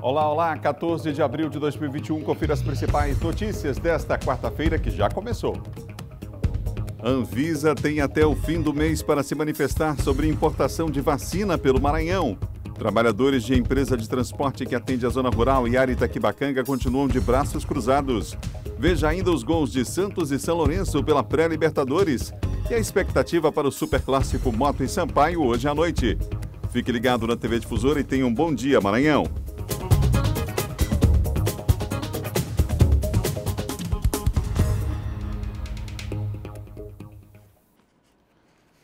Olá, olá, 14 de abril de 2021, confira as principais notícias desta quarta-feira que já começou. A Anvisa tem até o fim do mês para se manifestar sobre importação de vacina pelo Maranhão. Trabalhadores de empresa de transporte que atende a zona rural e área Itaquibacanga continuam de braços cruzados. Veja ainda os gols de Santos e São Lourenço pela pré-Libertadores e a expectativa para o superclássico Moto e Sampaio hoje à noite. Fique ligado na TV Difusora e tenha um bom dia, Maranhão.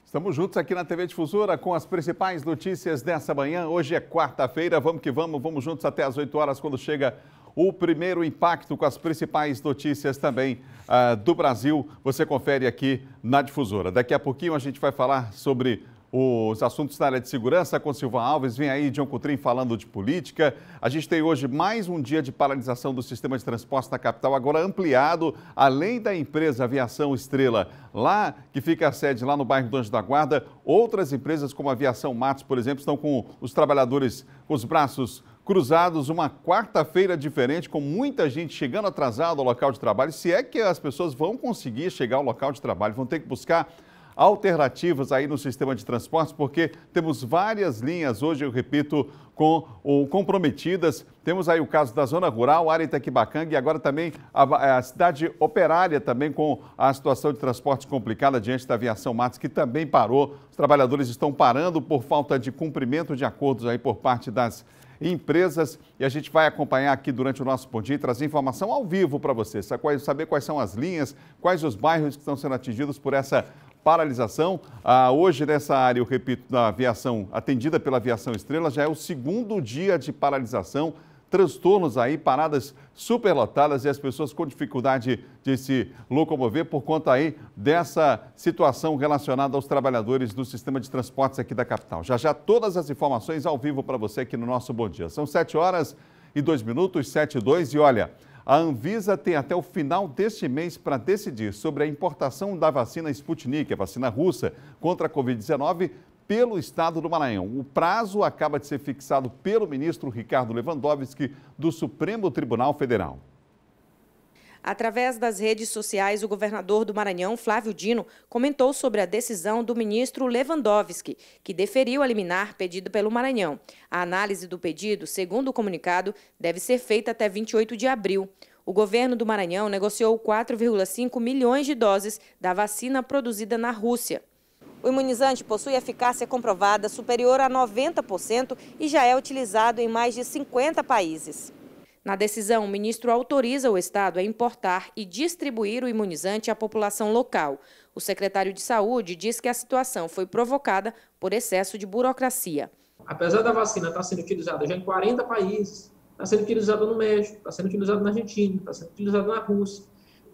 Estamos juntos aqui na TV Difusora com as principais notícias dessa manhã. Hoje é quarta-feira, vamos que vamos juntos até às 8 horas, quando chega o primeiro impacto com as principais notícias também do Brasil. Você confere aqui na Difusora. Daqui a pouquinho a gente vai falar sobre os assuntos da área de segurança com Silva Alves. Vem aí John Coutrin falando de política. A gente tem hoje mais um dia de paralisação do sistema de transporte na capital, agora ampliado, além da empresa Aviação Estrela, lá que fica a sede lá no bairro do Anjo da Guarda. Outras empresas como a Aviação Matos, por exemplo, estão com os trabalhadores com os braços cruzados. Uma quarta-feira diferente, com muita gente chegando atrasado ao local de trabalho. Se é que as pessoas vão conseguir chegar ao local de trabalho, vão ter que buscar alternativas aí no sistema de transportes, porque temos várias linhas hoje, eu repito, comprometidas. Temos aí o caso da zona rural, área Itaquibacanga, e agora também a cidade operária também com a situação de transporte complicada diante da Aviação Matos, que também parou. Os trabalhadores estão parando por falta de cumprimento de acordos aí por parte das empresas, e a gente vai acompanhar aqui durante o nosso Bom Dia e trazer informação ao vivo para você, saber quais são as linhas, quais os bairros que estão sendo atingidos por essa paralisação. Hoje, nessa área, eu repito, da aviação, atendida pela Aviação Estrela, já é o segundo dia de paralisação, transtornos aí, paradas superlotadas e as pessoas com dificuldade de se locomover por conta aí dessa situação relacionada aos trabalhadores do sistema de transportes aqui da capital. Já já todas as informações ao vivo para você aqui no nosso Bom Dia. São 7h02, 7h02, e olha, a Anvisa tem até o final deste mês para decidir sobre a importação da vacina Sputnik, a vacina russa, contra a Covid-19, pelo estado do Maranhão. O prazo acaba de ser fixado pelo ministro Ricardo Lewandowski, do Supremo Tribunal Federal. Através das redes sociais, o governador do Maranhão, Flávio Dino, comentou sobre a decisão do ministro Lewandowski, que deferiu a liminar pedida pelo Maranhão. A análise do pedido, segundo o comunicado, deve ser feita até 28 de abril. O governo do Maranhão negociou 4,5 milhões de doses da vacina produzida na Rússia. O imunizante possui eficácia comprovada superior a 90% e já é utilizado em mais de 50 países. Na decisão, o ministro autoriza o Estado a importar e distribuir o imunizante à população local. O secretário de Saúde diz que a situação foi provocada por excesso de burocracia. Apesar da vacina estar sendo utilizada já em 40 países, está sendo utilizada no México, está sendo utilizada na Argentina, está sendo utilizada na Rússia,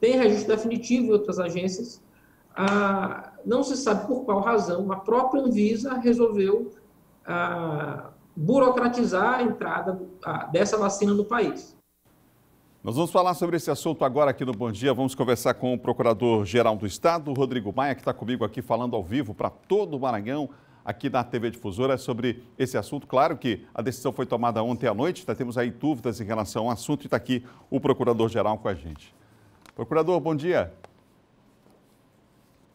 tem registro definitivo em outras agências, não se sabe por qual razão a própria Anvisa resolveu burocratizar a entrada dessa vacina no país. Nós vamos falar sobre esse assunto agora aqui no Bom Dia. Vamos conversar com o Procurador-Geral do Estado, Rodrigo Maia, que está comigo aqui falando ao vivo para todo o Maranhão, aqui na TV Difusora, sobre esse assunto. Claro que a decisão foi tomada ontem à noite, temos aí dúvidas em relação ao assunto e está aqui o Procurador-Geral com a gente. Procurador, bom dia.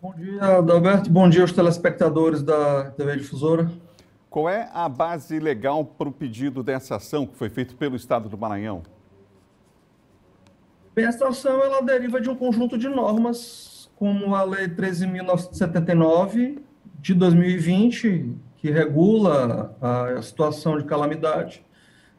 Bom dia, Adalberto. Bom dia aos telespectadores da TV Difusora. Qual é a base legal para o pedido dessa ação que foi feito pelo Estado do Maranhão? Bem, essa ação ela deriva de um conjunto de normas, como a Lei 13.979 de 2020, que regula a situação de calamidade,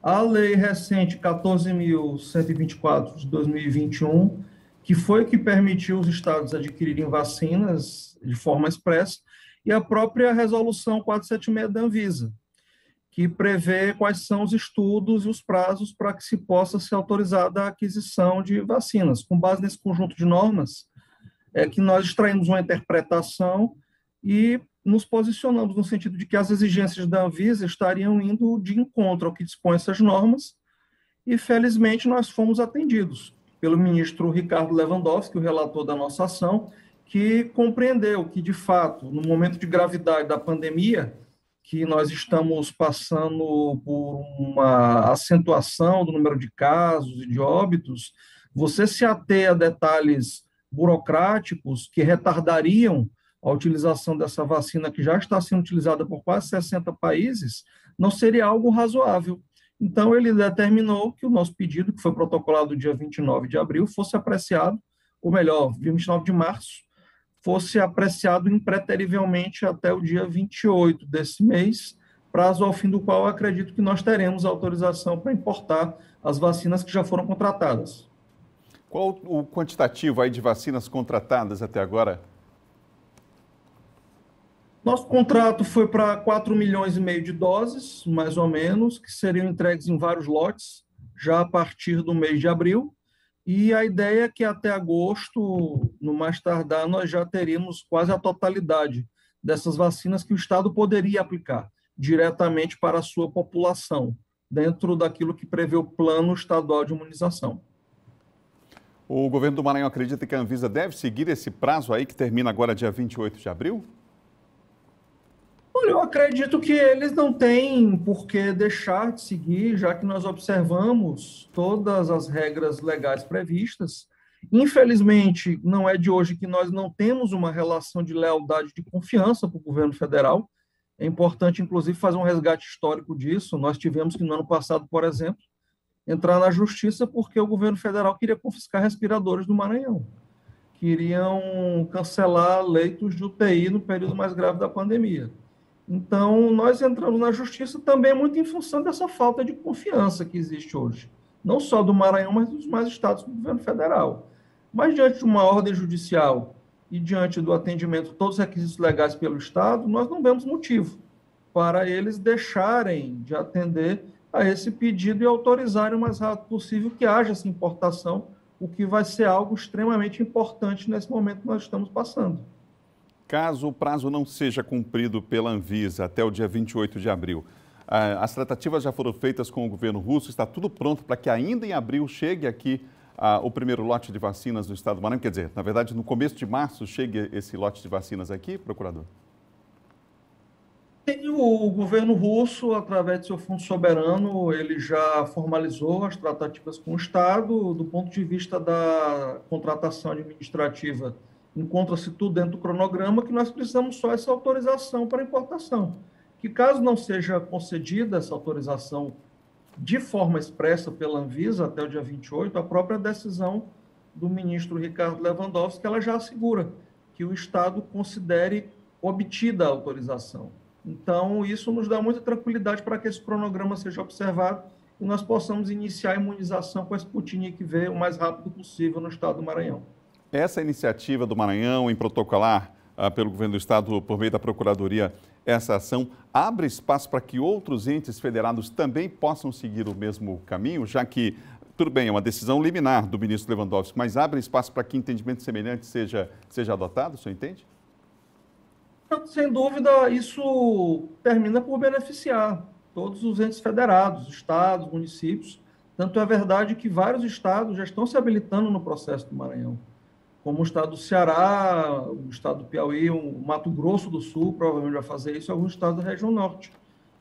a Lei recente 14.124 de 2021, que foi que permitiu os estados adquirirem vacinas de forma expressa, e a própria Resolução 476 da Anvisa, que prevê quais são os estudos e os prazos para que se possa ser autorizada a aquisição de vacinas. Com base nesse conjunto de normas, é que nós extraímos uma interpretação e nos posicionamos no sentido de que as exigências da Anvisa estariam indo de encontro ao que dispõe essas normas, e felizmente nós fomos atendidos pelo ministro Ricardo Lewandowski, o relator da nossa ação, que compreendeu que, de fato, no momento de gravidade da pandemia, que nós estamos passando por uma acentuação do número de casos e de óbitos, você se ater a detalhes burocráticos que retardariam a utilização dessa vacina, que já está sendo utilizada por quase 60 países, não seria algo razoável. Então, ele determinou que o nosso pedido, que foi protocolado dia 29 de abril, fosse apreciado, ou melhor, 29 de março, fosse apreciado impreterivelmente até o dia 28 desse mês, prazo ao fim do qual eu acredito que nós teremos autorização para importar as vacinas que já foram contratadas. Qual o quantitativo aí de vacinas contratadas até agora? Nosso contrato foi para 4,5 milhões de doses, mais ou menos, que seriam entregues em vários lotes, já a partir do mês de abril. E a ideia é que até agosto, no mais tardar, nós já teríamos quase a totalidade dessas vacinas que o Estado poderia aplicar diretamente para a sua população, dentro daquilo que prevê o Plano Estadual de Imunização. O governo do Maranhão acredita que a Anvisa deve seguir esse prazo aí que termina agora dia 28 de abril? Olha, eu acredito que eles não têm por que deixar de seguir, já que nós observamos todas as regras legais previstas. Infelizmente, não é de hoje que nós não temos uma relação de lealdade e de confiança para o governo federal. É importante, inclusive, fazer um resgate histórico disso. Nós tivemos que, no ano passado, por exemplo, entrar na justiça porque o governo federal queria confiscar respiradores do Maranhão. Queriam cancelar leitos de UTI no período mais grave da pandemia. Então, nós entramos na justiça também muito em função dessa falta de confiança que existe hoje, não só do Maranhão, mas dos demais estados do governo federal. Mas, diante de uma ordem judicial e diante do atendimento de todos os requisitos legais pelo Estado, nós não vemos motivo para eles deixarem de atender a esse pedido e autorizarem o mais rápido possível que haja essa importação, o que vai ser algo extremamente importante nesse momento que nós estamos passando. Caso o prazo não seja cumprido pela Anvisa até o dia 28 de abril, as tratativas já foram feitas com o governo russo, está tudo pronto para que ainda em abril chegue aqui o primeiro lote de vacinas do estado do Maranhão? Quer dizer, na verdade, no começo de março chegue esse lote de vacinas aqui, procurador? O governo russo, através do seu fundo soberano, ele já formalizou as tratativas com o Estado. Do ponto de vista da contratação administrativa, encontra-se tudo dentro do cronograma, que nós precisamos só essa autorização para importação. Que caso não seja concedida essa autorização de forma expressa pela Anvisa até o dia 28, a própria decisão do ministro Ricardo Lewandowski, ela já assegura que o Estado considere obtida a autorização. Então, isso nos dá muita tranquilidade para que esse cronograma seja observado e nós possamos iniciar a imunização com a Sputnik V o mais rápido possível no estado do Maranhão. Essa iniciativa do Maranhão em protocolar pelo governo do estado por meio da Procuradoria, essa ação abre espaço para que outros entes federados também possam seguir o mesmo caminho, já que, tudo bem, é uma decisão liminar do ministro Lewandowski, mas abre espaço para que entendimento semelhante seja adotado, o senhor entende? Sem dúvida, isso termina por beneficiar todos os entes federados, estados, municípios. Tanto é verdade que vários estados já estão se habilitando no processo do Maranhão, como o estado do Ceará, o estado do Piauí, o Mato Grosso do Sul provavelmente vai fazer isso, e alguns estados da região norte,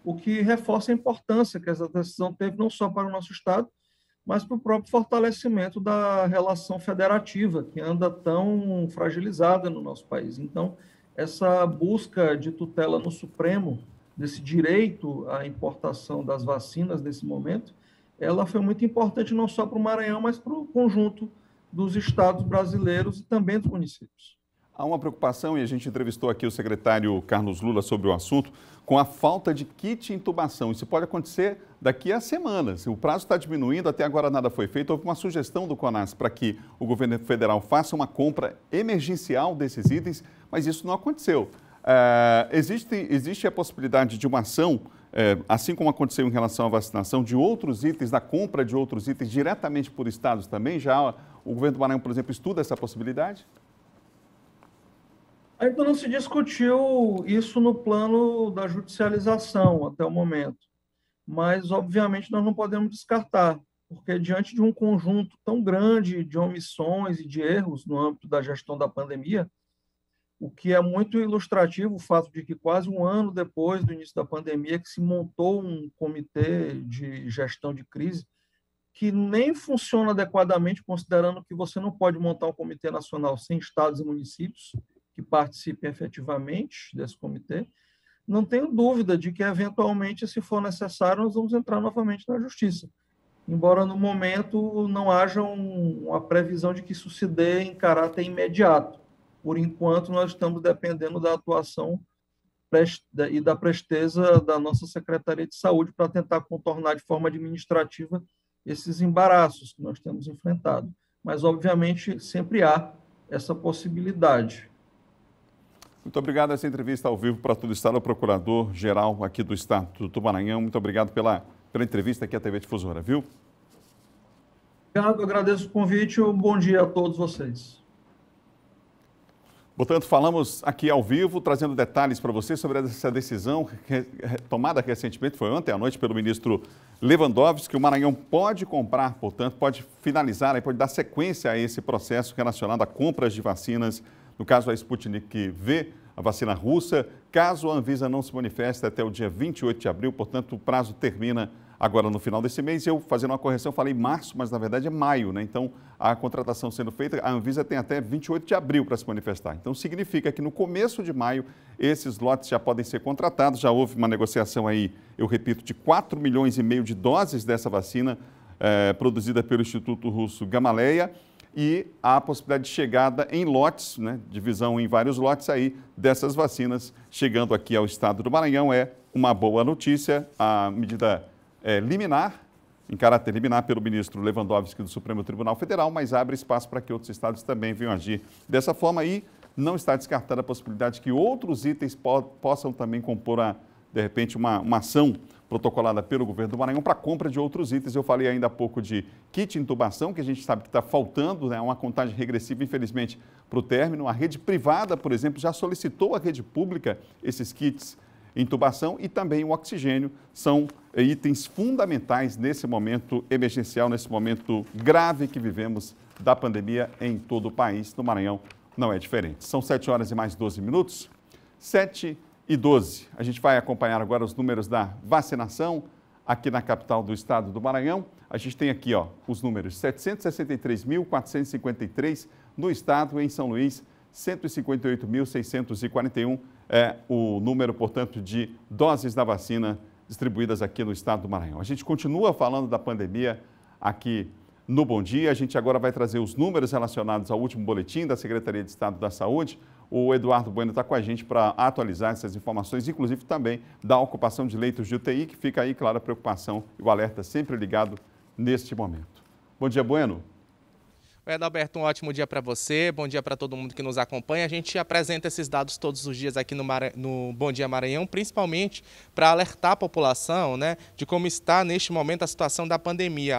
o que reforça a importância que essa decisão teve não só para o nosso estado, mas para o próprio fortalecimento da relação federativa, que anda tão fragilizada no nosso país. Então, essa busca de tutela no Supremo, desse direito à importação das vacinas nesse momento, ela foi muito importante não só para o Maranhão, mas para o conjunto dos estados brasileiros e também dos municípios. Há uma preocupação, e a gente entrevistou aqui o secretário Carlos Lula sobre o assunto, com a falta de kit intubação. Isso pode acontecer daqui a semanas. O prazo está diminuindo, até agora nada foi feito. Houve uma sugestão do CONAS para que o governo federal faça uma compra emergencial desses itens, mas isso não aconteceu. Existe a possibilidade de uma ação, assim como aconteceu em relação à vacinação, de outros itens, da compra de outros itens diretamente por estados também? Já o governo do Maranhão, por exemplo, estuda essa possibilidade? Ainda não se discutiu isso no plano da judicialização até o momento, mas, obviamente, nós não podemos descartar, porque diante de um conjunto tão grande de omissões e de erros no âmbito da gestão da pandemia, o que é muito ilustrativo o fato de que quase um ano depois do início da pandemia que se montou um comitê de gestão de crise que nem funciona adequadamente, considerando que você não pode montar um comitê nacional sem estados e municípios que participem efetivamente desse comitê. Não tenho dúvida de que, eventualmente, se for necessário, nós vamos entrar novamente na justiça. Embora, no momento, não haja uma previsão de que isso se dê em caráter imediato. Por enquanto, nós estamos dependendo da atuação e da presteza da nossa Secretaria de Saúde para tentar contornar de forma administrativa esses embaraços que nós temos enfrentado. Mas, obviamente, sempre há essa possibilidade. Muito obrigado essa entrevista ao vivo para todo o Estado, ao Procurador-Geral aqui do Estado do Maranhão. Muito obrigado pela entrevista aqui à TV Difusora, viu? Obrigado, agradeço o convite e um bom dia a todos vocês. Portanto, falamos aqui ao vivo, trazendo detalhes para você sobre essa decisão tomada recentemente, foi ontem à noite, pelo ministro Lewandowski, que o Maranhão pode comprar, portanto, pode finalizar, pode dar sequência a esse processo relacionado a compras de vacinas, no caso a Sputnik V, a vacina russa, caso a Anvisa não se manifeste até o dia 28 de abril, portanto, o prazo termina agora no final desse mês. Eu, fazendo uma correção, falei março, mas na verdade é maio, né? Então, a contratação sendo feita, a Anvisa tem até 28 de abril para se manifestar. Então, significa que no começo de maio, esses lotes já podem ser contratados. Já houve uma negociação aí, eu repito, de 4,5 milhões de doses dessa vacina produzida pelo Instituto Russo Gamaleya, e a possibilidade de chegada em lotes, né, divisão em vários lotes aí dessas vacinas chegando aqui ao estado do Maranhão. É uma boa notícia. A medida liminar, em caráter liminar pelo ministro Lewandowski do Supremo Tribunal Federal, mas abre espaço para que outros estados também venham agir dessa forma e não está descartada a possibilidade que outros itens possam também compor, de repente, uma ação protocolada pelo governo do Maranhão para compra de outros itens. Eu falei ainda há pouco de kit intubação, que a gente sabe que está faltando, né? Uma contagem regressiva, infelizmente, para o término. A rede privada, por exemplo, já solicitou à rede pública esses kits intubação e também o oxigênio. São itens fundamentais nesse momento emergencial, nesse momento grave que vivemos da pandemia em todo o país. No Maranhão não é diferente. São 7 horas e mais 12 minutos. 7h12. A gente vai acompanhar agora os números da vacinação aqui na capital do estado do Maranhão. A gente tem aqui os números: 763.453 no estado, em São Luís, 158.641 é o número, portanto, de doses da vacina distribuídas aqui no estado do Maranhão. A gente continua falando da pandemia aqui no Bom Dia. A gente agora vai trazer os números relacionados ao último boletim da Secretaria de Estado da Saúde. O Eduardo Bueno está com a gente para atualizar essas informações, inclusive também da ocupação de leitos de UTI, que fica aí, claro, a preocupação e o alerta sempre ligado neste momento. Bom dia, Bueno. Oi, Adalberto, um ótimo dia para você, bom dia para todo mundo que nos acompanha. A gente apresenta esses dados todos os dias aqui no Bom Dia Maranhão, principalmente para alertar a população, né, de como está neste momento a situação da pandemia.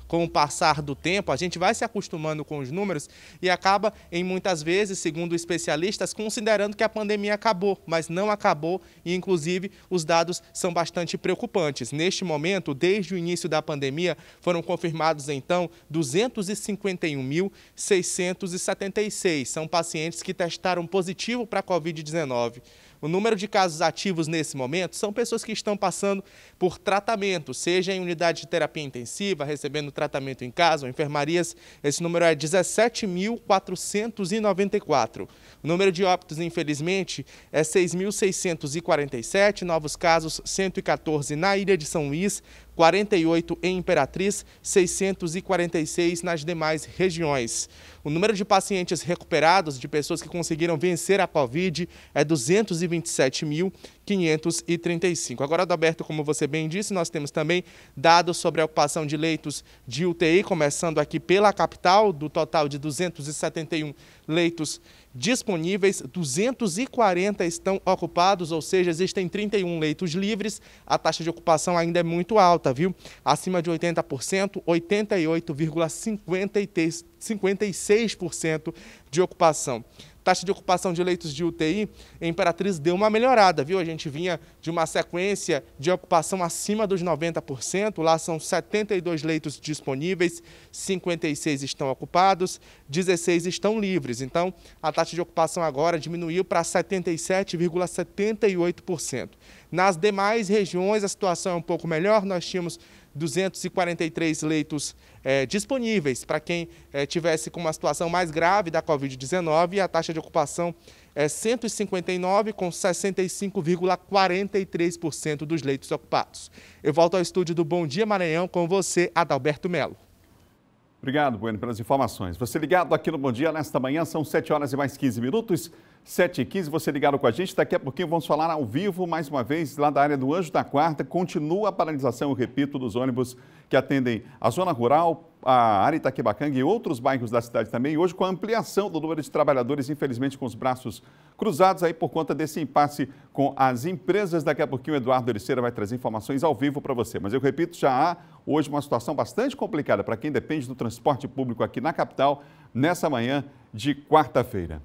Com o passar do tempo, a gente vai se acostumando com os números e acaba, em muitas vezes, segundo especialistas, considerando que a pandemia acabou, mas não acabou e, inclusive, os dados são bastante preocupantes. Neste momento, desde o início da pandemia, foram confirmados, então, 251.676. São pacientes que testaram positivo para a Covid-19. O número de casos ativos nesse momento são pessoas que estão passando por tratamento, seja em unidade de terapia intensiva, recebendo tratamento em casa ou enfermarias. Esse número é 17.494. O número de óbitos, infelizmente, é 6.647, novos casos 114 na Ilha de São Luís, 48 em Imperatriz, 646 nas demais regiões. O número de pacientes recuperados, de pessoas que conseguiram vencer a Covid, é 227.535. Agora, Adalberto, como você bem disse, nós temos também dados sobre a ocupação de leitos de UTI, começando aqui pela capital, do total de 271 leitos disponíveis, 240 estão ocupados, ou seja, existem 31 leitos livres. A taxa de ocupação ainda é muito alta, viu? Acima de 80%, 88,56% de ocupação. taxa de ocupação de leitos de UTI em Imperatriz deu uma melhorada, viu? A gente vinha de uma sequência de ocupação acima dos 90%, lá são 72 leitos disponíveis, 56 estão ocupados, 16 estão livres. Então, a taxa de ocupação agora diminuiu para 77,78%. Nas demais regiões, a situação é um pouco melhor, nós tínhamos 243 leitos disponíveis para quem tivesse com uma situação mais grave da Covid-19 e a taxa de ocupação é 159, com 65,43% dos leitos ocupados. Eu volto ao estúdio do Bom Dia Maranhão com você, Adalberto Melo. Obrigado, Bueno, pelas informações. Você ligado aqui no Bom Dia nesta manhã, são 7 horas e mais 15 minutos. 7h15, você ligado com a gente. Daqui a pouquinho vamos falar ao vivo, mais uma vez, lá da área do Anjo da Quarta. Continua a paralisação, eu repito, dos ônibus que atendem a zona rural, a área Itaquibacanga e outros bairros da cidade também. Hoje, com a ampliação do número de trabalhadores, infelizmente com os braços cruzados aí por conta desse impasse com as empresas. Daqui a pouquinho o Eduardo Ericeira vai trazer informações ao vivo para você. Mas eu repito, já há hoje uma situação bastante complicada para quem depende do transporte público aqui na capital, nessa manhã de quarta-feira.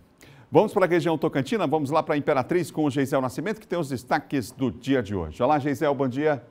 Vamos para a região Tocantina, vamos lá para a Imperatriz com o Geisel Nascimento, que tem os destaques do dia de hoje. Olá, Geisel, bom dia.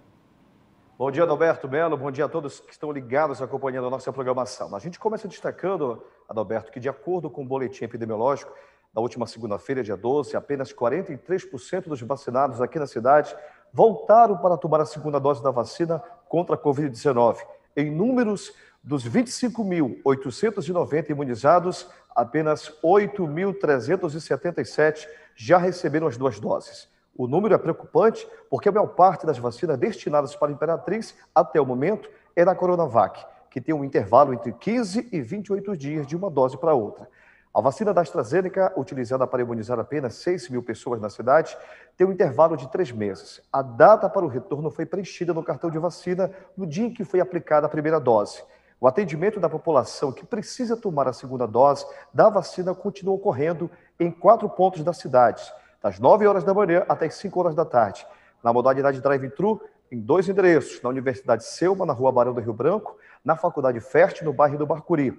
Bom dia, Adalberto Melo, bom dia a todos que estão ligados acompanhando a nossa programação. A gente começa destacando, Adalberto, que de acordo com o boletim epidemiológico da última segunda-feira, dia 12, apenas 43% dos vacinados aqui na cidade voltaram para tomar a segunda dose da vacina contra a Covid-19. Em números, dos 25.890 imunizados, apenas 8.377 já receberam as 2 doses. O número é preocupante porque a maior parte das vacinas destinadas para a Imperatriz, até o momento, é da Coronavac, que tem um intervalo entre 15 e 28 dias de uma dose para outra. A vacina da AstraZeneca, utilizada para imunizar apenas 6 mil pessoas na cidade, tem um intervalo de 3 meses. A data para o retorno foi preenchida no cartão de vacina no dia em que foi aplicada a primeira dose. O atendimento da população que precisa tomar a segunda dose da vacina continua ocorrendo em 4 pontos da cidade, das 9 horas da manhã até as 5 horas da tarde. Na modalidade drive-thru, em 2 endereços, na Universidade Selma, na Rua Barão do Rio Branco, na Faculdade Fert, no bairro do Barcuri.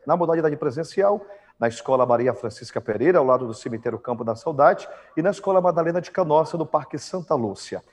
Na modalidade presencial, na Escola Maria Francisca Pereira, ao lado do Cemitério Campo da Saudade, e na Escola Madalena de Canossa, no Parque Santa Lúcia.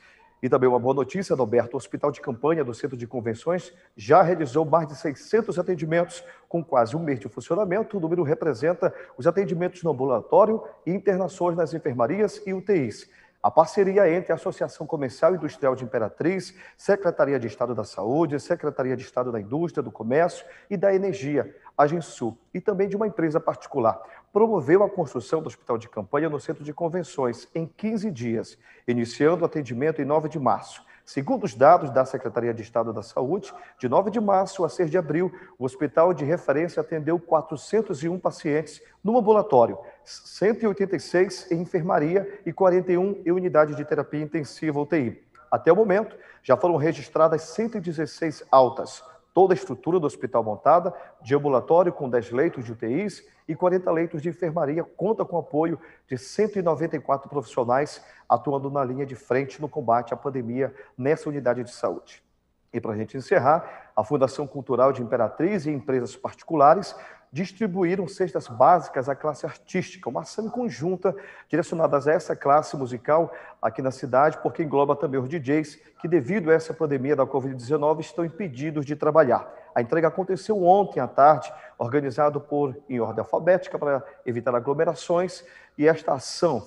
E também uma boa notícia, Adalberto, o Hospital de Campanha do Centro de Convenções já realizou mais de 600 atendimentos com quase um mês de funcionamento. O número representa os atendimentos no ambulatório e internações nas enfermarias e UTIs. A parceria entre a Associação Comercial e Industrial de Imperatriz, Secretaria de Estado da Saúde, Secretaria de Estado da Indústria, do Comércio e da Energia, Agensul, e também de uma empresa particular, promoveu a construção do Hospital de Campanha no Centro de Convenções em 15 dias, iniciando o atendimento em 9 de março. Segundo os dados da Secretaria de Estado da Saúde, de 9 de março a 6 de abril, o hospital de referência atendeu 401 pacientes no ambulatório, 186 em enfermaria e 41 em unidade de terapia intensiva UTI. Até o momento, já foram registradas 116 altas. Toda a estrutura do hospital montada, de ambulatório com 10 leitos de UTIs e 40 leitos de enfermaria, conta com o apoio de 194 profissionais atuando na linha de frente no combate à pandemia nessa unidade de saúde. E para a gente encerrar, a Fundação Cultural de Imperatriz e empresas particulares distribuíram cestas básicas à classe artística, uma ação conjunta direcionada a essa classe musical aqui na cidade, porque engloba também os DJs que, devido a essa pandemia da Covid-19, estão impedidos de trabalhar. A entrega aconteceu ontem à tarde, organizado em ordem alfabética para evitar aglomerações, e esta ação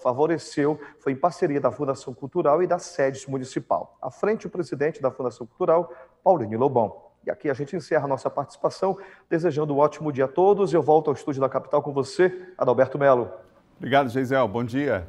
foi em parceria da Fundação Cultural e da SEDES Municipal. À frente, o presidente da Fundação Cultural, Paulinho Lobão. E aqui a gente encerra a nossa participação, desejando um ótimo dia a todos. Eu volto ao estúdio da capital com você, Adalberto Melo. Obrigado, Geisel. Bom dia.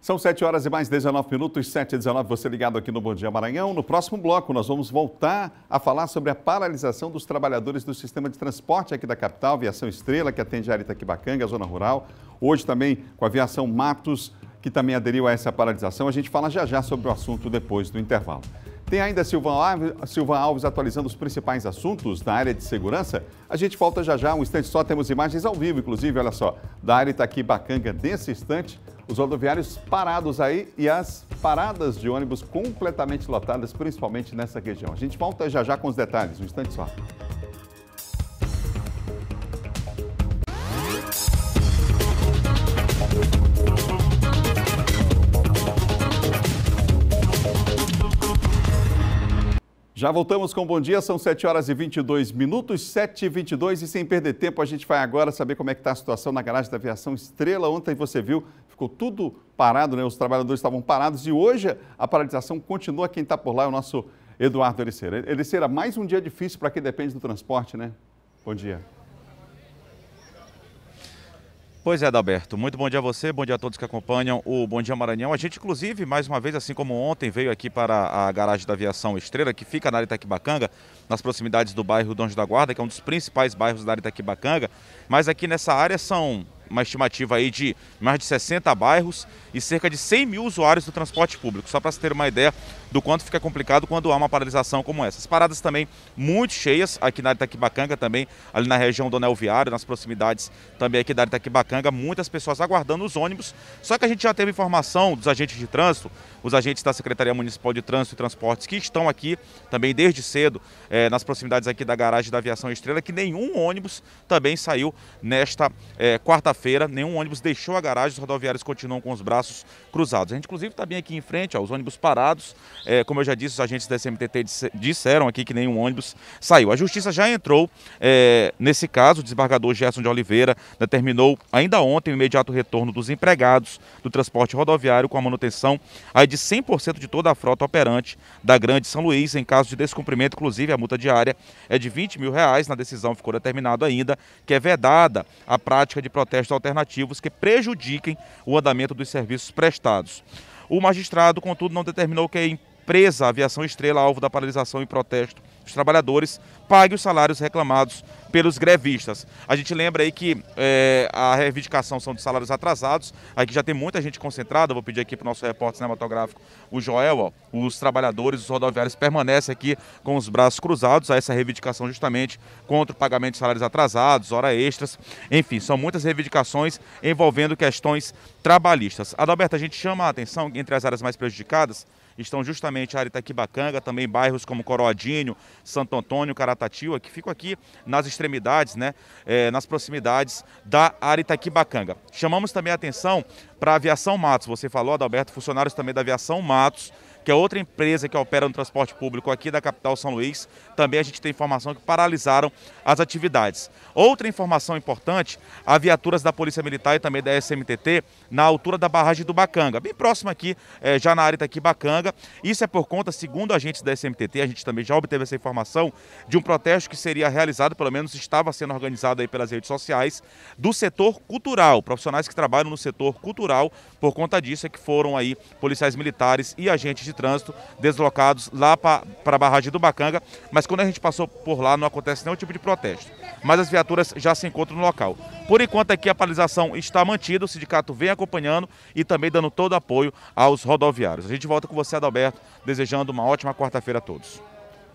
São 7 horas e mais 19 minutos, 7h19, você ligado aqui no Bom Dia Maranhão. No próximo bloco, nós vamos voltar a falar sobre a paralisação dos trabalhadores do sistema de transporte aqui da capital, Aviação Estrela, que atende a área Itaquibacanga, a zona rural. Hoje também com a Aviação Matos, que também aderiu a essa paralisação. A gente fala já sobre o assunto depois do intervalo. Tem ainda Silvan Alves atualizando os principais assuntos da área de segurança. A gente volta já, um instante só, temos imagens ao vivo, inclusive, olha só, da área Itaquibacanga nesse instante, os rodoviários parados aí e as paradas de ônibus completamente lotadas, principalmente nessa região. A gente volta já com os detalhes, um instante só. Já voltamos com Bom Dia, são 7 horas e 22 minutos, 7h22, e sem perder tempo a gente vai agora saber como é que está a situação na garagem da Aviação Estrela. Ontem você viu, ficou tudo parado, né? Os trabalhadores estavam parados e hoje a paralisação continua. Quem está por lá é o nosso Eduardo Ericeira. Ericeira, mais um dia difícil para quem depende do transporte, né? Bom dia. Pois é, Adalberto. Muito bom dia a você, bom dia a todos que acompanham o Bom Dia Maranhão. A gente, inclusive, mais uma vez, assim como ontem, veio aqui para a garagem da Aviação Estrela, que fica na área Itaquibacanga, nas proximidades do bairro Dom Anjo da Guarda, que é um dos principais bairros da área Itaquibacanga. Mas aqui nessa área são uma estimativa aí de mais de 60 bairros e cerca de 100 mil usuários do transporte público, só para se ter uma ideia do quanto fica complicado quando há uma paralisação como essa. As paradas também muito cheias aqui na área Itaquibacanga, também ali na região do Anel Viário, nas proximidades também aqui da área Itaquibacanga, muitas pessoas aguardando os ônibus, só que a gente já teve informação dos agentes de trânsito, os agentes da Secretaria Municipal de Trânsito e Transportes que estão aqui também desde cedo, nas proximidades aqui da garagem da Aviação Estrela, que nenhum ônibus também saiu nesta quarta-feira, nenhum ônibus deixou a garagem, os rodoviários continuam com os braços cruzados. A gente inclusive está bem aqui em frente, os ônibus parados, como eu já disse, os agentes da SMTT disseram aqui que nenhum ônibus saiu. A Justiça já entrou nesse caso, o desembargador Gerson de Oliveira determinou ainda ontem o imediato retorno dos empregados do transporte rodoviário com a manutenção aí de 100% de toda a frota operante da Grande São Luís. Em caso de descumprimento, inclusive, a multa diária é de R$20 mil. Na decisão ficou determinado ainda que é vedada a prática de protestos alternativos que prejudiquem o andamento dos serviços prestados. O magistrado, contudo, não determinou que a empresa Aviação Estrela, alvo da paralisação e protesto dos trabalhadores, pague os salários reclamados pelos grevistas. A gente lembra aí que a reivindicação são de salários atrasados. Aqui já tem muita gente concentrada. Vou pedir aqui para o nosso repórter cinematográfico, o Joel, os trabalhadores, os rodoviários permanecem aqui com os braços cruzados a essa reivindicação justamente contra o pagamento de salários atrasados, hora extras. Enfim, são muitas reivindicações envolvendo questões trabalhistas. Adalberto, a gente chama a atenção entre as áreas mais prejudicadas estão justamente a área Itaquibacanga, também bairros como Coroadinho, Santo Antônio, Caratatila, que ficam aqui nas extremidades, né, nas proximidades da área Itaquibacanga. Chamamos também a atenção para a Aviação Matos. Você falou, Adalberto, funcionários também da Aviação Matos, que é outra empresa que opera no transporte público aqui da capital São Luís. Também a gente tem informação que paralisaram as atividades. Outra informação importante, as viaturas da Polícia Militar e também da SMTT na altura da barragem do Bacanga, bem próximo aqui, já na área Itaquibacanga. Isso é por conta, segundo agentes da SMTT, a gente também já obteve essa informação, de um protesto que seria realizado, pelo menos estava sendo organizado aí pelas redes sociais, do setor cultural, profissionais que trabalham no setor cultural. Por conta disso é que foram aí policiais militares e agentes de trânsito deslocados lá para a barragem do Bacanga, mas quando a gente passou por lá não acontece nenhum tipo de protesto, mas as viaturas já se encontram no local. Por enquanto aqui a paralisação está mantida, o sindicato vem acompanhando e também dando todo apoio aos rodoviários. A gente volta com você, Adalberto, desejando uma ótima quarta-feira a todos.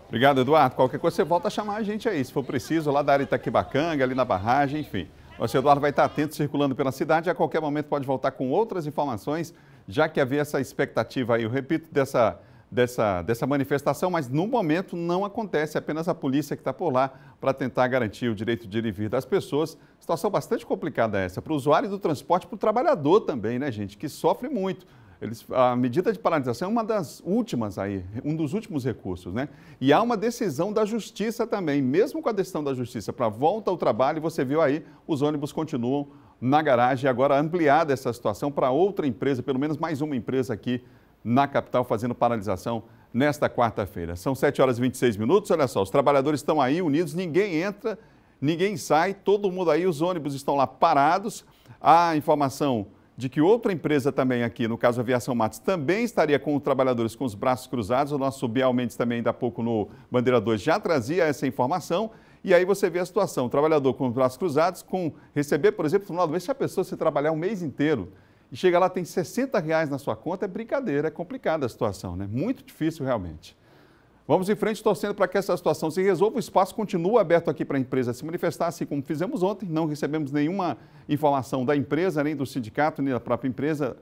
Obrigado, Eduardo. Qualquer coisa você volta a chamar a gente aí, se for preciso, lá da área Itaquibacanga, ali na barragem, enfim. Nosso Eduardo vai estar atento, circulando pela cidade, a qualquer momento pode voltar com outras informações, já que havia essa expectativa aí, eu repito, dessa manifestação, mas no momento não acontece, apenas a polícia que está por lá para tentar garantir o direito de ir e vir das pessoas. Situação bastante complicada essa, para o usuário do transporte, para o trabalhador também, né, gente, que sofre muito. A medida de paralisação é uma das últimas aí, um dos últimos recursos, né? E há uma decisão da Justiça também, mesmo com a decisão da Justiça para volta ao trabalho, você viu aí, os ônibus continuam na garagem, agora ampliada essa situação para outra empresa, pelo menos mais uma empresa aqui na capital fazendo paralisação nesta quarta-feira. São 7 horas e 26 minutos, olha só, os trabalhadores estão aí unidos, ninguém entra, ninguém sai, todo mundo aí, os ônibus estão lá parados. A informação de que outra empresa também aqui, no caso a Aviação Matos, também estaria com os trabalhadores com os braços cruzados. O nosso Bial Mendes também, ainda há pouco no Bandeira 2, já trazia essa informação. E aí você vê a situação, o trabalhador com os braços cruzados, com receber, por exemplo, no final do mês, se a pessoa se trabalhar um mês inteiro e chega lá, tem R$60 na sua conta, é brincadeira, é complicada a situação, né? Muito difícil realmente. Vamos em frente, torcendo para que essa situação se resolva. O espaço continua aberto aqui para a empresa se manifestar, assim como fizemos ontem. Não recebemos nenhuma informação da empresa, nem do sindicato, nem da própria empresa,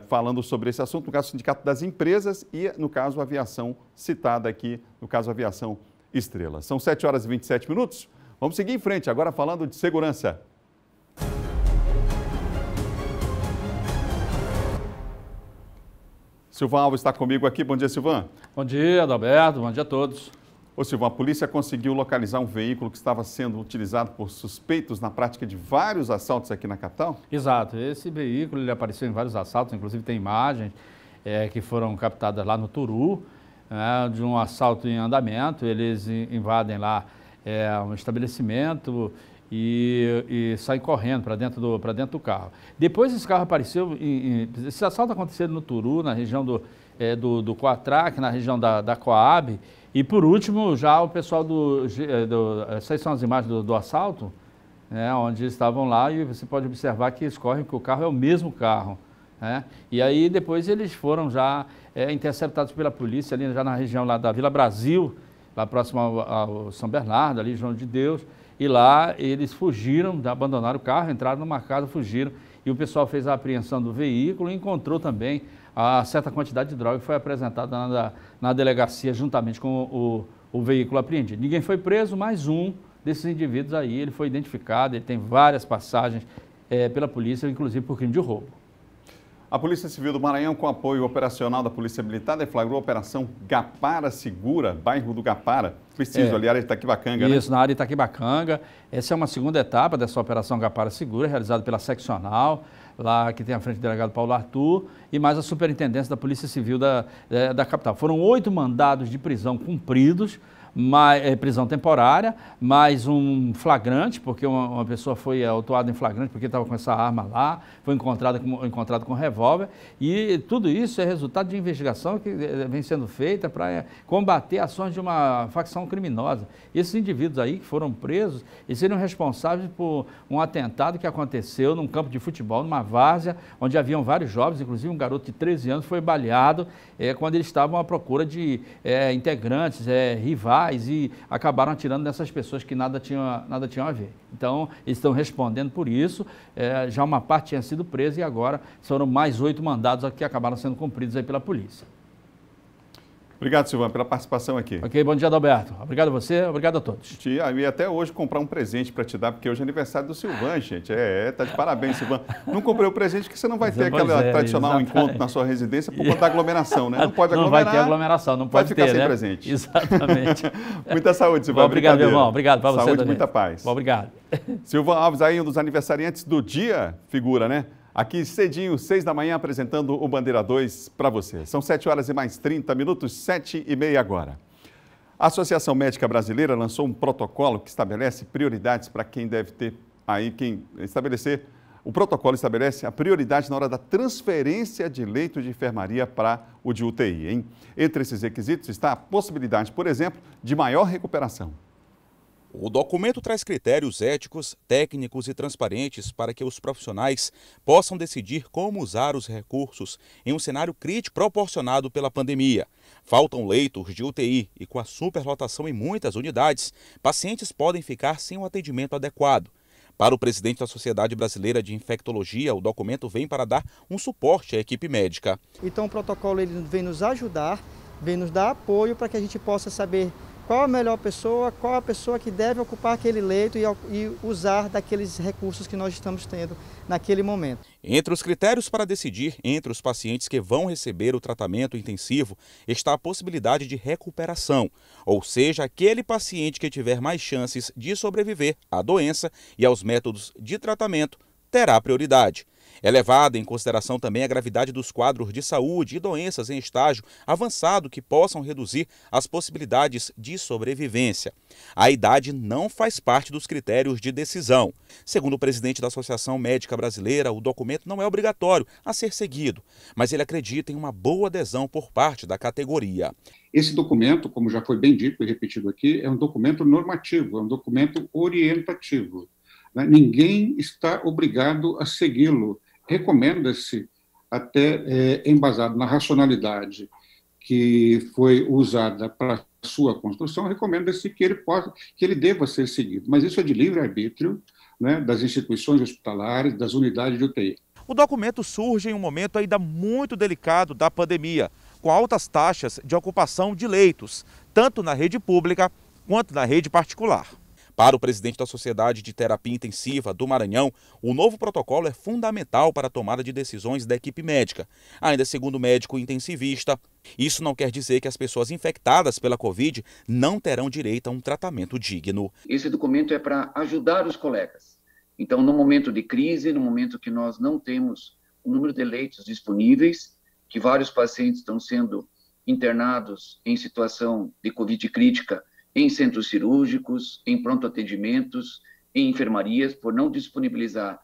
falando sobre esse assunto. No caso, o Sindicato das Empresas e, no caso, a aviação citada aqui, no caso, a Aviação Estrela. São 7 horas e 27 minutos. Vamos seguir em frente, agora falando de segurança. Silvan Alves está comigo aqui. Bom dia, Silvan. Bom dia, Adalberto. Bom dia a todos. Ô Silvão, a polícia conseguiu localizar um veículo que estava sendo utilizado por suspeitos na prática de vários assaltos aqui na capital? Exato, esse veículo ele apareceu em vários assaltos, inclusive tem imagens que foram captadas lá no Turu, de um assalto em andamento. Eles invadem lá um estabelecimento e saem correndo para dentro do carro. Depois esse carro apareceu, esse assalto aconteceu no Turu, na região do Coatrac, na região da Coab. E por último, já o pessoal essas são as imagens do assalto, onde eles estavam lá, e você pode observar que eles correm, que o carro é o mesmo carro. E aí depois eles foram já interceptados pela polícia, ali já na região lá da Vila Brasil, lá próximo ao São Bernardo, ali João de Deus, e lá eles fugiram, abandonaram o carro, entraram numa casa, fugiram, e o pessoal fez a apreensão do veículo e encontrou também a certa quantidade de droga que foi apresentada na delegacia juntamente com o veículo apreendido. Ninguém foi preso, mas um desses indivíduos aí, ele foi identificado, ele tem várias passagens pela polícia, inclusive por crime de roubo. A Polícia Civil do Maranhão, com apoio operacional da Polícia Militar, deflagrou a Operação Gapara Segura, bairro do Gapara, preciso ali, área de Itaquibacanga, né? Isso, na área de Itaquibacanga. Essa é uma segunda etapa dessa Operação Gapara Segura, realizada pela seccional, lá que tem à frente do delegado Paulo Arthur, e mais a superintendência da Polícia Civil da capital. Foram 8 mandados de prisão cumpridos, prisão temporária, mais um flagrante, porque uma pessoa foi autuada em flagrante porque estava com essa arma lá, foi encontrado com revólver, e tudo isso é resultado de investigação que vem sendo feita para combater ações de uma facção criminosa. Esses indivíduos aí que foram presos, eles seriam responsáveis por um atentado que aconteceu num campo de futebol, numa várzea, onde haviam vários jovens, inclusive um garoto de 13 anos foi baleado quando eles estavam à procura de integrantes, rivais, e acabaram atirando nessas pessoas que nada tinham a ver. Então, eles estão respondendo por isso, já uma parte tinha sido presa e agora foram mais 8 mandados que acabaram sendo cumpridos aí pela polícia. Obrigado, Silvão, pela participação aqui. Ok, bom dia, Adalberto. Obrigado a você, obrigado a todos. E até hoje comprar um presente para te dar, porque hoje é aniversário do Silvão, gente. Tá de parabéns, Silvão. Não comprei o presente porque você não vai ter aquele tradicional encontro na sua residência por conta da aglomeração, né? Não pode aglomerar. Não vai ter aglomeração, não pode ficar ter, sem presente. Exatamente. Muita saúde, Silvão. Obrigado, meu irmão. Obrigado para você também. Saúde, muita paz. Obrigado. Silvão Alves aí, um dos aniversariantes do dia, figura, né? Aqui cedinho, 6 da manhã, apresentando o Bandeira 2 para você. São 7 horas e mais 30 minutos, 7h30 agora. A Associação Médica Brasileira lançou um protocolo que estabelece prioridades para quem deve ter o protocolo estabelece a prioridade na hora da transferência de leito de enfermaria para o de UTI, hein? Entre esses requisitos está a possibilidade, por exemplo, de maior recuperação. O documento traz critérios éticos, técnicos e transparentes para que os profissionais possam decidir como usar os recursos em um cenário crítico proporcionado pela pandemia. Faltam leitos de UTI e com a superlotação em muitas unidades, pacientes podem ficar sem um atendimento adequado. Para o presidente da Sociedade Brasileira de Infectologia, o documento vem para dar um suporte à equipe médica. Então o protocolo ele vem nos ajudar, vem nos dar apoio para que a gente possa saber qual a melhor pessoa, qual a pessoa que deve ocupar aquele leito e usar daqueles recursos que nós estamos tendo naquele momento. Entre os critérios para decidir entre os pacientes que vão receber o tratamento intensivo está a possibilidade de recuperação, ou seja, aquele paciente que tiver mais chances de sobreviver à doença e aos métodos de tratamento terá prioridade. É levada em consideração também a gravidade dos quadros de saúde e doenças em estágio avançado que possam reduzir as possibilidades de sobrevivência. A idade não faz parte dos critérios de decisão. Segundo o presidente da Associação Médica Brasileira, o documento não é obrigatório a ser seguido, mas ele acredita em uma boa adesão por parte da categoria. Esse documento, como já foi bem dito e repetido aqui, é um documento normativo, é um documento orientativo. Ninguém está obrigado a segui-lo. Recomenda-se, até embasado na racionalidade que foi usada para sua construção, recomenda-se que ele deva ser seguido. Mas isso é de livre-arbítrio, né, das instituições hospitalares, das unidades de UTI. O documento surge em um momento ainda muito delicado da pandemia, com altas taxas de ocupação de leitos, tanto na rede pública quanto na rede particular. Para o presidente da Sociedade de Terapia Intensiva do Maranhão, o novo protocolo é fundamental para a tomada de decisões da equipe médica. Ainda segundo o médico intensivista, isso não quer dizer que as pessoas infectadas pela Covid não terão direito a um tratamento digno. Esse documento é para ajudar os colegas. Então, no momento de crise, no momento que nós não temos o número de leitos disponíveis, que vários pacientes estão sendo internados em situação de Covid crítica, em centros cirúrgicos, em pronto-atendimentos, em enfermarias, por não disponibilizar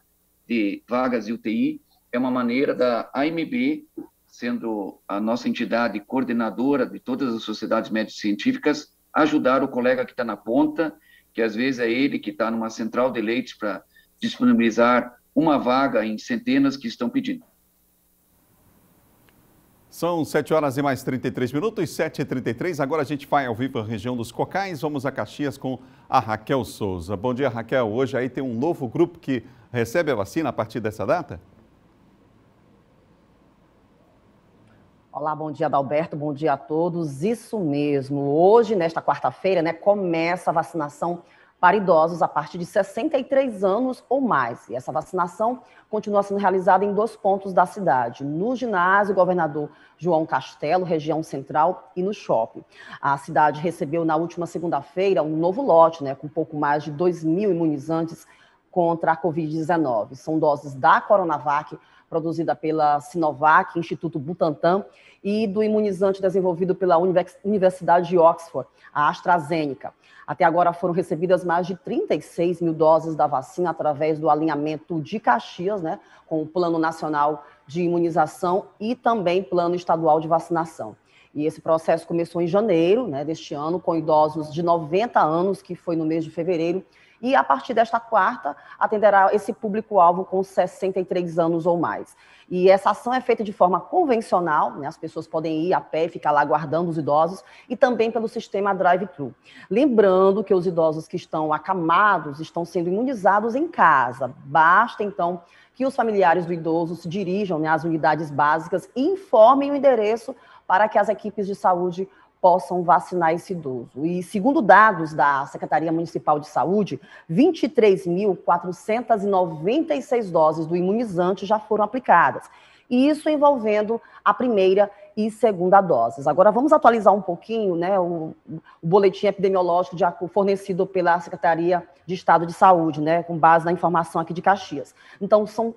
de vagas de UTI, é uma maneira da AMB, sendo a nossa entidade coordenadora de todas as sociedades médico-científicas, ajudar o colega que está na ponta, que às vezes é ele que está numa central de leitos para disponibilizar uma vaga em centenas que estão pedindo. São 7 horas e mais 33 minutos, 7h33. Agora a gente vai ao vivo à região dos Cocais. Vamos a Caxias com a Raquel Souza. Bom dia, Raquel. Hoje aí tem um novo grupo que recebe a vacina a partir dessa data? Olá, bom dia, Adalberto. Bom dia a todos. Isso mesmo. Hoje, nesta quarta-feira, começa a vacinação para idosos a partir de 63 anos ou mais. E essa vacinação continua sendo realizada em 2 pontos da cidade, no ginásio Governador João Castelo, região central, e no shopping. A cidade recebeu na última segunda-feira um novo lote, com pouco mais de 2.000 imunizantes contra a Covid-19. São doses da Coronavac, produzida pela Sinovac, Instituto Butantan, e do imunizante desenvolvido pela Universidade de Oxford, a AstraZeneca. Até agora foram recebidas mais de 36 mil doses da vacina através do alinhamento de Caxias, com o Plano Nacional de Imunização e também Plano Estadual de Vacinação. E esse processo começou em janeiro deste ano, com idosos de 90 anos, que foi no mês de fevereiro, e a partir desta quarta atenderá esse público-alvo com 63 anos ou mais. E essa ação é feita de forma convencional, as pessoas podem ir a pé e ficar lá aguardando os idosos, e também pelo sistema drive-thru. Lembrando que os idosos que estão acamados estão sendo imunizados em casa. Basta, então, que os familiares do idoso se dirijam às unidades básicas e informem o endereço para que as equipes de saúde possam vacinar esse idoso. E segundo dados da Secretaria Municipal de Saúde, 23.496 doses do imunizante já foram aplicadas. E isso envolvendo a primeira e segunda doses. Agora vamos atualizar um pouquinho o boletim epidemiológico fornecido pela Secretaria de Estado de Saúde, com base na informação aqui de Caxias. Então são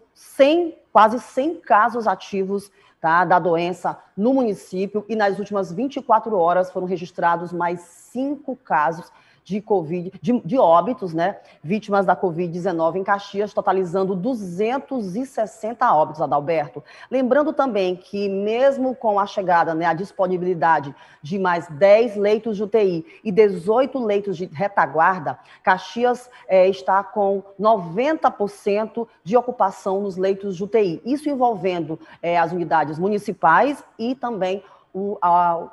quase 100 casos ativos da doença no município, e nas últimas 24 horas foram registrados mais 5 casos de Covid, de óbitos, vítimas da Covid-19 em Caxias, totalizando 260 óbitos, Adalberto. Lembrando também que, mesmo com a chegada, a disponibilidade de mais 10 leitos de UTI e 18 leitos de retaguarda, Caxias está com 90% de ocupação nos leitos de UTI. Isso envolvendo as unidades municipais e também o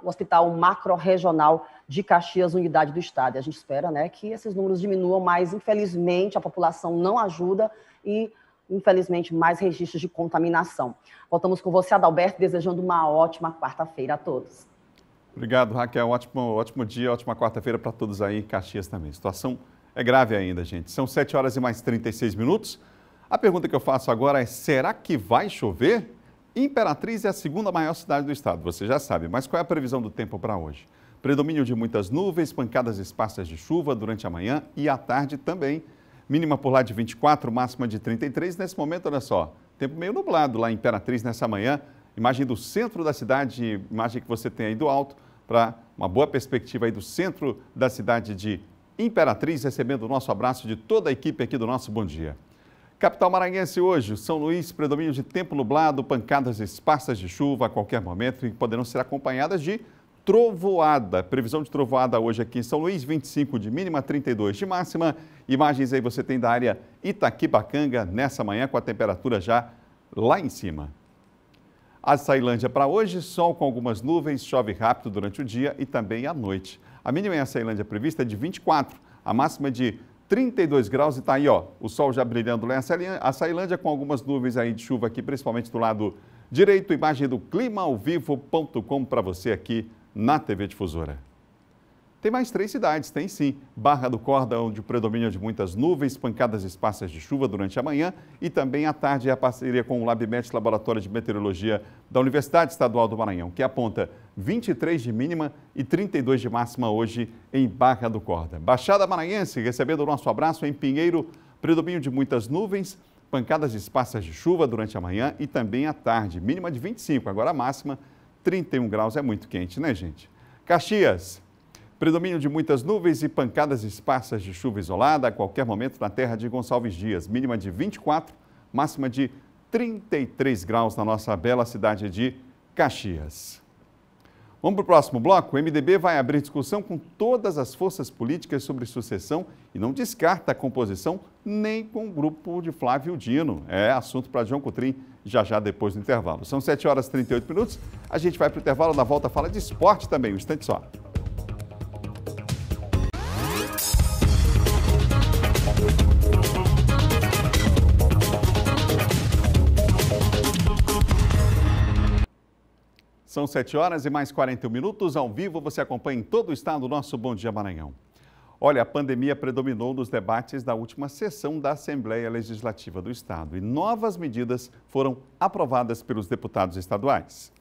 Hospital Macro-Regional de Caxias, unidade do Estado. E a gente espera que esses números diminuam, mas infelizmente a população não ajuda e infelizmente mais registros de contaminação. Voltamos com você, Adalberto, desejando uma ótima quarta-feira a todos. Obrigado, Raquel. Ótimo dia, ótima quarta-feira para todos aí em Caxias também. A situação é grave ainda, gente. São 7 horas e mais 36 minutos. A pergunta que eu faço agora é: será que vai chover? Imperatriz é a segunda maior cidade do estado, você já sabe, mas qual é a previsão do tempo para hoje? Predomínio de muitas nuvens, pancadas esparsas de chuva durante a manhã e à tarde também. Mínima por lá de 24, máxima de 33. Nesse momento, olha só, tempo meio nublado lá em Imperatriz nessa manhã. Imagem do centro da cidade, imagem que você tem aí do alto, para uma boa perspectiva aí do centro da cidade de Imperatriz, recebendo o nosso abraço de toda a equipe aqui do nosso Bom Dia. Capital maranhense hoje, São Luís, predomínio de tempo nublado, pancadas esparsas de chuva a qualquer momento e poderão ser acompanhadas de trovoada. Previsão de trovoada hoje aqui em São Luís, 25 de mínima, 32 de máxima. Imagens aí você tem da área Itaquibacanga nessa manhã com a temperatura já lá em cima. Açailândia para hoje, sol com algumas nuvens, chove rápido durante o dia e também à noite. A mínima em Açailândia prevista é de 24, a máxima de 32 graus e está aí, o sol já brilhando lá em Açailândia com algumas nuvens aí de chuva aqui, principalmente do lado direito. Imagem do climaauvivo.com para você aqui na TV Difusora. Tem mais 3 cidades, tem sim. Barra do Corda, onde o predomínio de muitas nuvens, pancadas esparsas de chuva durante a manhã e também à tarde a parceria com o LabMet, Laboratório de Meteorologia da Universidade Estadual do Maranhão, que aponta 23 de mínima e 32 de máxima hoje em Barra do Corda. Baixada Maranhense, recebendo o nosso abraço em Pinheiro, predomínio de muitas nuvens, pancadas esparsas de chuva durante a manhã e também à tarde, mínima de 25, agora a máxima 31 graus, é muito quente, né, gente? Caxias. Predomínio de muitas nuvens e pancadas esparsas de chuva isolada a qualquer momento na terra de Gonçalves Dias. Mínima de 24, máxima de 33 graus na nossa bela cidade de Caxias. Vamos para o próximo bloco. O MDB vai abrir discussão com todas as forças políticas sobre sucessão e não descarta a composição nem com o grupo de Flávio Dino. É assunto para João Coutrin já depois do intervalo. São 7 horas e 38 minutos. A gente vai para o intervalo, na volta fala de esporte também, um instante só. São 7 horas e mais 41 minutos, ao vivo você acompanha em todo o estado o nosso Bom Dia Maranhão. Olha, a pandemia predominou nos debates da última sessão da Assembleia Legislativa do Estado e novas medidas foram aprovadas pelos deputados estaduais.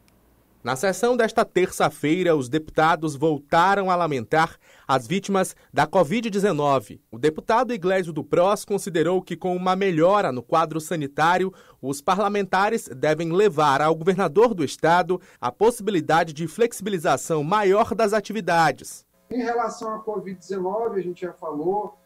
Na sessão desta terça-feira, os deputados voltaram a lamentar as vítimas da Covid-19. O deputado Iglesio do PROS considerou que, com uma melhora no quadro sanitário, os parlamentares devem levar ao governador do estado a possibilidade de flexibilização maior das atividades. Em relação à Covid-19, a gente já falou,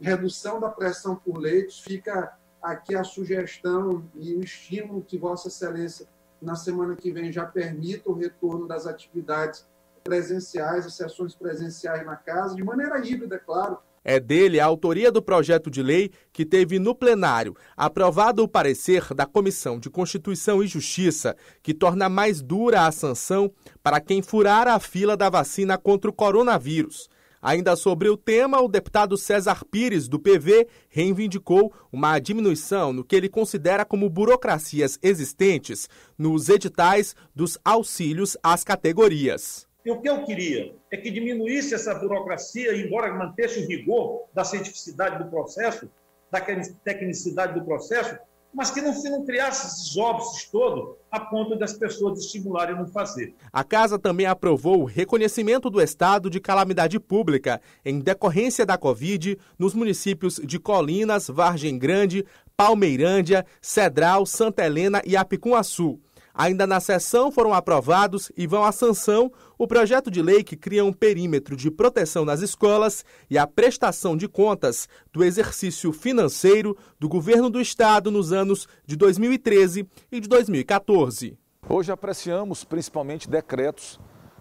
redução da pressão por leitos, fica aqui a sugestão e o estímulo que Vossa Excelência na semana que vem já permita o retorno das atividades presenciais, as sessões presenciais na casa, de maneira híbrida, é claro. É dele a autoria do projeto de lei que teve no plenário aprovado o parecer da Comissão de Constituição e Justiça, que torna mais dura a sanção para quem furar a fila da vacina contra o coronavírus. Ainda sobre o tema, o deputado César Pires, do PV, reivindicou uma diminuição no que ele considera como burocracias existentes nos editais dos auxílios às categorias. E o que eu queria é que diminuísse essa burocracia, embora mantesse o rigor da cientificidade do processo, da tecnicidade do processo, mas que não criasse esses óbices todos a ponto das pessoas estimularem a não fazer. A Casa também aprovou o reconhecimento do estado de calamidade pública em decorrência da Covid nos municípios de Colinas, Vargem Grande, Palmeirândia, Cedral, Santa Helena e Apicum-Açu. Ainda na sessão foram aprovados e vão à sanção o projeto de lei que cria um perímetro de proteção nas escolas e a prestação de contas do exercício financeiro do governo do estado nos anos de 2013 e de 2014. Hoje apreciamos principalmente decretos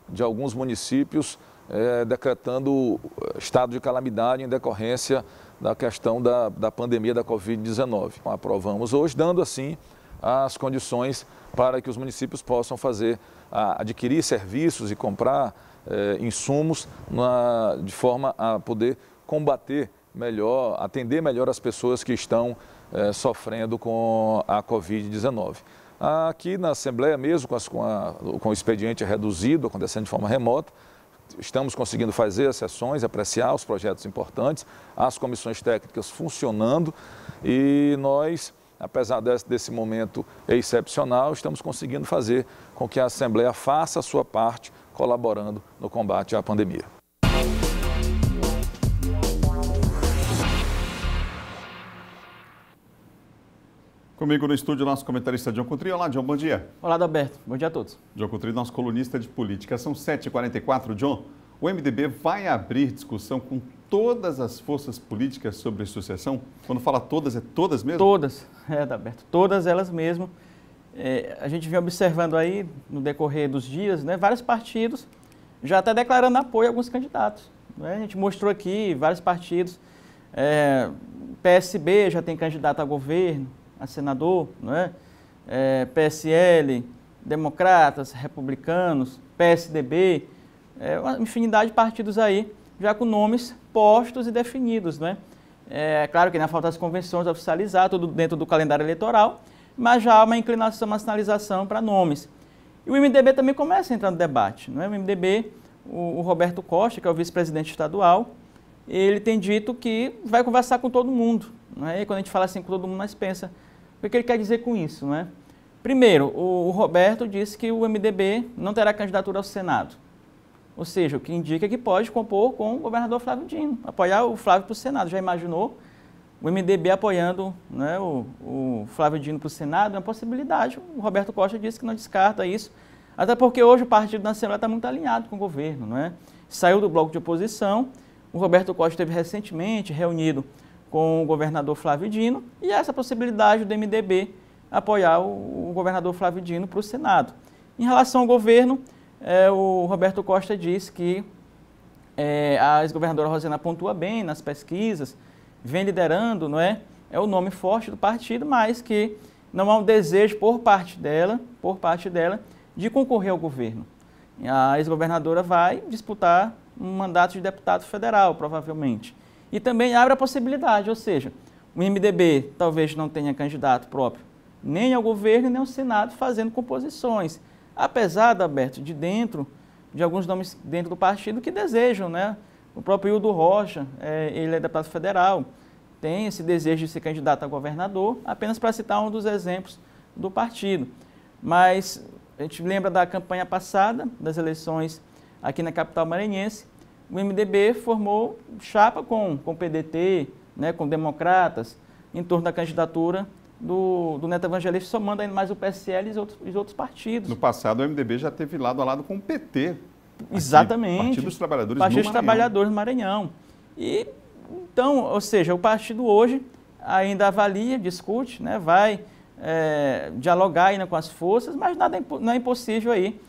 de alguns municípios decretando estado de calamidade em decorrência da questão da pandemia da Covid-19. Aprovamos hoje, dando assim as condições para que os municípios possam adquirir serviços e comprar insumos de forma a poder combater melhor, atender melhor as pessoas que estão sofrendo com a Covid-19. Aqui na Assembleia mesmo, com o expediente reduzido, acontecendo de forma remota, estamos conseguindo fazer as sessões, apreciar os projetos importantes, as comissões técnicas funcionando e nós, apesar desse momento excepcional, estamos conseguindo fazer com que a Assembleia faça a sua parte, colaborando no combate à pandemia. Comigo no estúdio, nosso comentarista João Coutrin. Olá, João, bom dia. Olá, Adalberto. Bom dia a todos. João Coutrin, nosso colunista de política. São 7h44, João. O MDB vai abrir discussão com todas as forças políticas sobre sucessão? Quando fala todas, é todas mesmo? Todas, Adalberto. Todas elas mesmo. A gente vem observando aí, no decorrer dos dias, vários partidos já até declarando apoio a alguns candidatos. A gente mostrou aqui vários partidos. PSB já tem candidato a governo, a senador, PSL, Democratas, Republicanos, PSDB, uma infinidade de partidos aí, já com nomes postos e definidos, É claro que ainda falta as convenções oficializar, tudo dentro do calendário eleitoral, mas já há uma inclinação, uma sinalização para nomes. E o MDB também começa a entrar no debate, O MDB o Roberto Costa, que é o vice-presidente estadual, ele tem dito que vai conversar com todo mundo. Né? E quando a gente fala assim com todo mundo, nós pensa, o que ele quer dizer com isso? Né? Primeiro, o Roberto disse que o MDB não terá candidatura ao Senado. Ou seja, o que indica que pode compor com o governador Flávio Dino, apoiar o Flávio para o Senado. Já imaginou o MDB apoiando, né, o Flávio Dino para o Senado? É uma possibilidade. O Roberto Costa disse que não descarta isso, até porque hoje o partido na Assembleia está muito alinhado com o governo. Né? Saiu do bloco de oposição, o Roberto Costa esteve recentemente reunido com o governador Flávio Dino, e essa possibilidade do MDB apoiar o governador Flávio Dino para o Senado. Em relação ao governo, o Roberto Costa diz que a ex-governadora Rosiana pontua bem nas pesquisas, vem liderando, não é? É o nome forte do partido, mas que não há um desejo por parte dela de concorrer ao governo. A ex-governadora vai disputar um mandato de deputado federal, provavelmente. E também abre a possibilidade, ou seja, o MDB talvez não tenha candidato próprio nem ao governo nem ao Senado fazendo composições. Apesar, Adalberto, de alguns nomes dentro do partido que desejam, né? O próprio Hildo Rocha, ele é deputado federal, tem esse desejo de ser candidato a governador, apenas para citar um dos exemplos do partido. Mas a gente lembra da campanha passada, das eleições aqui na capital maranhense, o MDB formou chapa com o PDT, né, com democratas, em torno da candidatura do Neto Evangelista, somando ainda mais o PSL e os outros partidos. No passado, o MDB já teve lado a lado com o PT. Exatamente. Partido dos Trabalhadores Partido dos Trabalhadores no Maranhão. E, então, ou seja, o partido hoje ainda avalia, discute, né, vai dialogar ainda com as forças, mas nada não é impossível aí.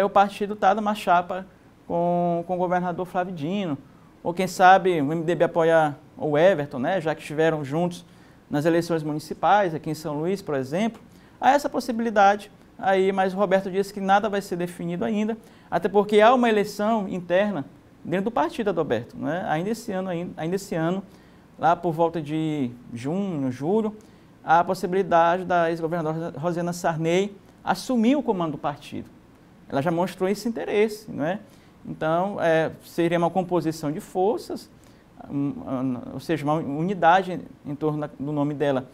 O partido está numa chapa com o governador Flávio Dino, ou quem sabe o MDB apoiar o Everton, né, já que estiveram juntos nas eleições municipais, aqui em São Luís, por exemplo. Há essa possibilidade aí, mas o Roberto disse que nada vai ser definido ainda, até porque há uma eleição interna dentro do partido, Adalberto, né? Ainda esse ano, lá por volta de junho, julho, há a possibilidade da ex-governadora Rosiana Sarney assumir o comando do partido. Ela já mostrou esse interesse, não é? Então, seria uma composição de forças, ou seja, uma unidade em torno do nome dela